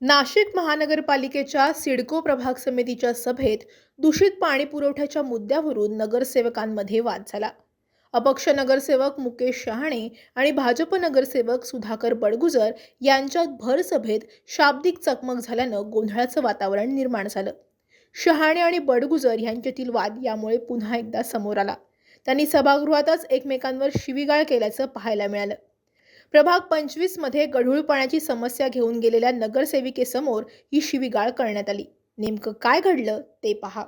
नाशिक महानगरपालिकेच्या सिडको प्रभाग समितीच्या सभेत दूषित पाणी पुरवठ्याच्या मुद्द्यावरून नगरसेवकांमध्ये वाद झाला. अपक्ष नगरसेवक मुकेश शहाणे आणि भाजप नगरसेवक सुधाकर बडगुजर यांच्यात भर सभेत शाब्दिक चकमक झाल्यानं गोंधळाचं वातावरण निर्माण झालं. शहाणे आणि बडगुजर यांच्यातील वाद यामुळे पुन्हा एकदा समोर आला. त्यांनी सभागृहातच एकमेकांवर शिवीगाळ केल्याचं पाहायला मिळालं. प्रभाग 25 मध्ये गढूळ पाण्याची समस्या घेऊन गेलेल्या नगरसेविकेसमोर ही शिवीगाळ करण्यात आली. नेमकं काय घडलं ते पहा.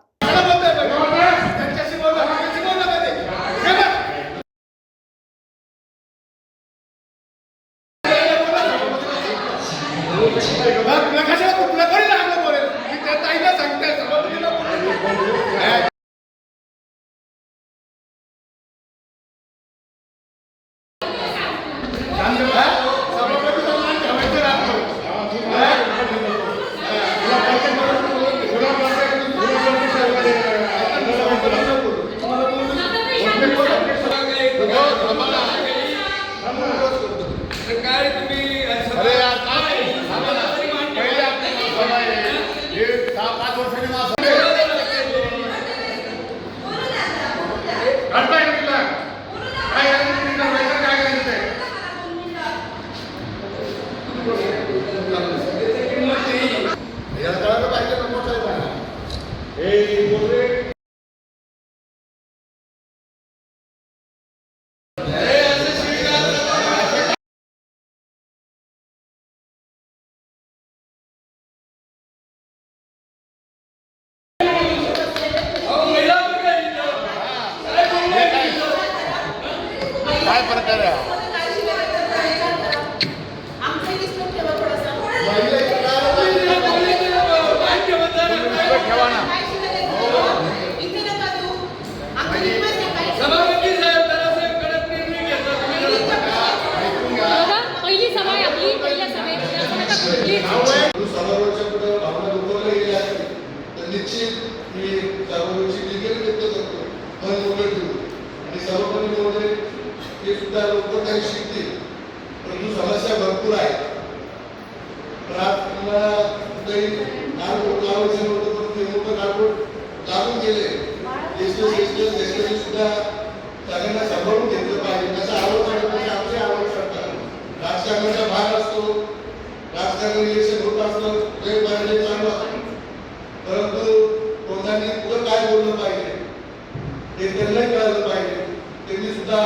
काय प्रकार आहे ठेवा ना. पहिली सभा आहे आपली. पहिल्या सभेत निश्चित ही सर्वोच्च लिगल व्यक्त करतो मन मोकळं ठेवू आणि सर्वपरी मोठे हे सुद्धा लोक काही शिकतील. परंतु समस्या भरपूर आहे. लावायचं नव्हतं पण ते मोठं कार्डबोर्ड लागून गेले. सुद्धा सगळ्यांना सांभाळून घेतलं पाहिजे. त्याचा आरोप करण्याचे आमचे आरोप करतात. राजकारणाचा भाग असतो, राजकारण इलेक्शन होत असतं, वेळ पाहिजे चालू असतो. परंतु कोणाने पुढं काय बोललं पाहिजे ते त्यांनाही कळलं पाहिजे. त्यांनी सुद्धा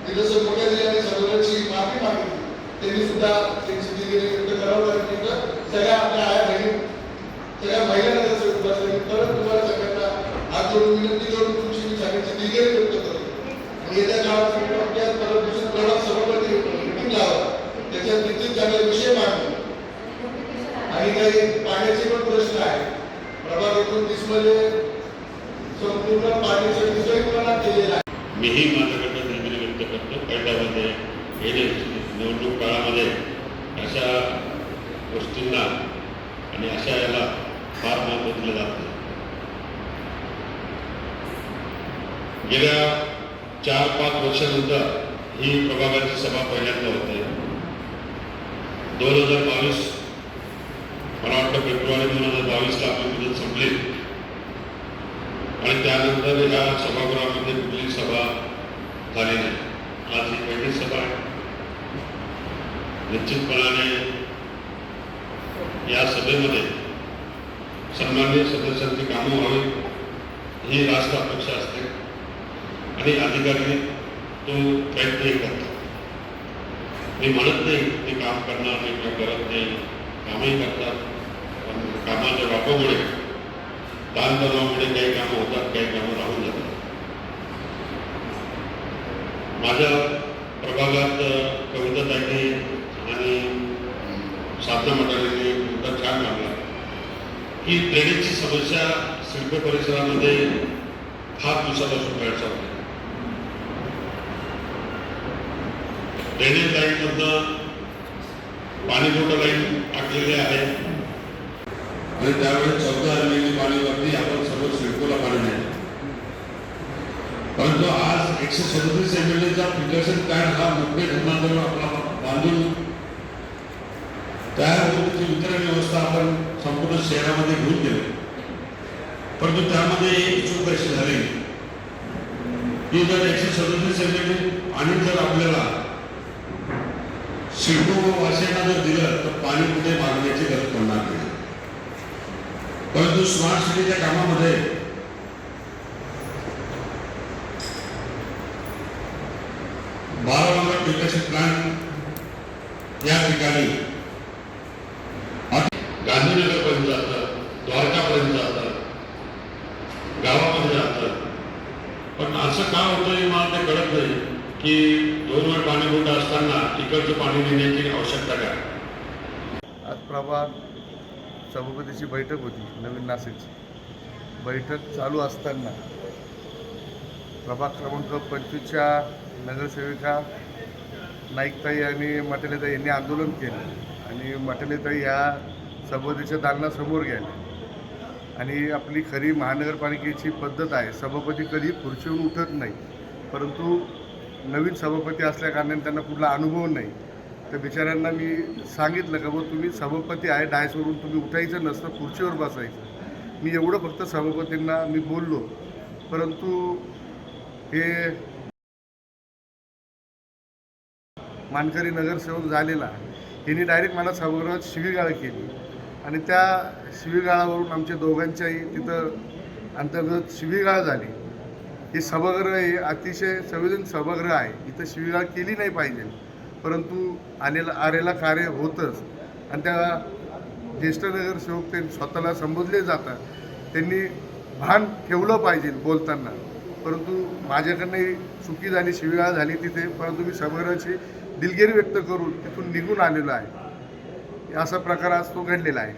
जसं मोठ्या जिल्ह्याने सर्वांची माफी मागितली, त्यांनी सुद्धा त्यांची दिलेली व्यक्त करावं लागेल. सगळ्या आपल्या आया बहिणी सगळ्या महिलांना जसं परत तुम्हाला सगळ्यांना हात जोडून विनंती करून तुमची मी सगळ्यांची दिलगिरी व्यक्त करतो. आणि येत्या काळात परत दुसरी प्रभाग सभापती मीटिंग लावा, त्याच्यात किती चांगले विषय मांडू. आणि काही पाण्याचे पण प्रश्न आहे. प्रभाग 29 मध्ये संपूर्ण पाण्याचं वितरीकरण केलेलं आहे. मीही माझ्याकडनं दिलगिरी व्यक्त करतो. कैद्यामध्ये येणे निवडणूक काळामध्ये अशा गोष्टींना आणि अशा याला फार महत्त्व दिलं जात नाही. गेल्या 4-5 वर्षानंतर ही प्रभागाची सभा पहिल्यांदा होते. 2022 मला वाटतं फेब्रुवारी 2022ला आपली मुदत संपली आणि त्यानंतर या सभागृहामध्ये कुठली सभा झाली नाही. आज ही पहिली सभा आहे. निश्चितपणाने या सभेमध्ये सन्माननीय सदस्यांची कामं व्हावी ही राष्ट्र अपेक्षा असते आणि अधिकारी तो प्रयत्नही करतात. मी म्हणत नाही ते काम करणार नाही किंवा करत नाही, कामही करतात. पण कामाच्या वापामुळे ताणतणावामुळे काही कामं होतात, काही कामं राहून जातात. माझ्या प्रभागात कविताताईंनी आणि साधना मंडळींनी मुद्दा छान मांडला की ड्रेनेजची समस्या सिडको परिसरामध्ये फार दिवसापासून भेडसावते. ड्रेनेज लाईनमधनं पाणी पुरवठा लाईन टाकलेली आहे आणि त्यावेळेस 14 एमएलडी पाणीवरती आपण सर्व सिडकोला पाणी नाही. परंतु आज 137 एमएलडीचा फिल्टरेशन प्लॅन हा मुंबई धरणाजवळ आपला बांधून तयार होऊन त्याची वितरण व्यवस्था संपूर्ण शहरामध्ये घेऊन गेले. परंतु त्यामध्ये एक चूक अशी झाली की जर 137 MLD आणि जर आपल्याला सिडको वासियांना जर दिलं तर पाणी कुठे मागण्याची गरज पडणार नाही. परंतु स्मार्ट सिटीच्या कामामध्ये बारामंगळ विकसित प्लॅन या ठिकाणी गांधीनगरपर्यंत जातं, द्वारकापर्यंत जातं, गावामध्ये जातं. पण असं का होतं हे मला ते कळत नाही की 2 वेळ पाणी गुंड असताना इकडचं पाणी देण्याची आवश्यकता काय. आज प्रभाग सभापतीची बैठक होती नवीन नाशिकची. बैठक चालू असताना प्रभाग क्रमांक 25च्या नगरसेविका नाईकताई आणि मटेलेताई यांनी आंदोलन केलं आणि मटेलेताई ह्या सभापतीच्या दालनासमोर गेल्या. आणि आपली खरी महानगरपालिकेची पद्धत आहे, सभापती कधी खुर्चीवरून उठत नाही, परंतु नवीन सभापती असल्याकारणाने त्यांना कुठला अनुभव नाही. तर बिचाऱ्यांना मी सांगितलं का बा तुम्ही सभापती आहे, डायसवरून तुम्ही उठायचं नसतं, खुर्चीवर बसायचं. मी एवढं फक्त सभापतींना मी बोललो. परंतु हे मानकरी नगरसेवक झालेला यांनी डायरेक्ट मला सभागृहात शिवीगाळ केली आणि त्या शिवीगाळावरून आमच्या दोघांच्याही तिथं अंतर्गत शिवीगाळ झाली. हे सभागृह हे अतिशय संवेदन सभागृह आहे, इथं शिवीगाळ केली नाही पाहिजे, परंतु आलेला कार्य होतंच. आणि त्या ज्येष्ठ नगरसेवक ते स्वतःला संबोधले जातात, त्यांनी भान ठेवलं पाहिजे बोलताना. परंतु माझ्याकडनंही चुकी झाली, शिवीगाळ झाली तिथे, परंतु मी सभागृहाची दिलगिरी व्यक्त करून तिथून निघून आलेलो आहे. असा प्रकार आज तो घडलेला आहे.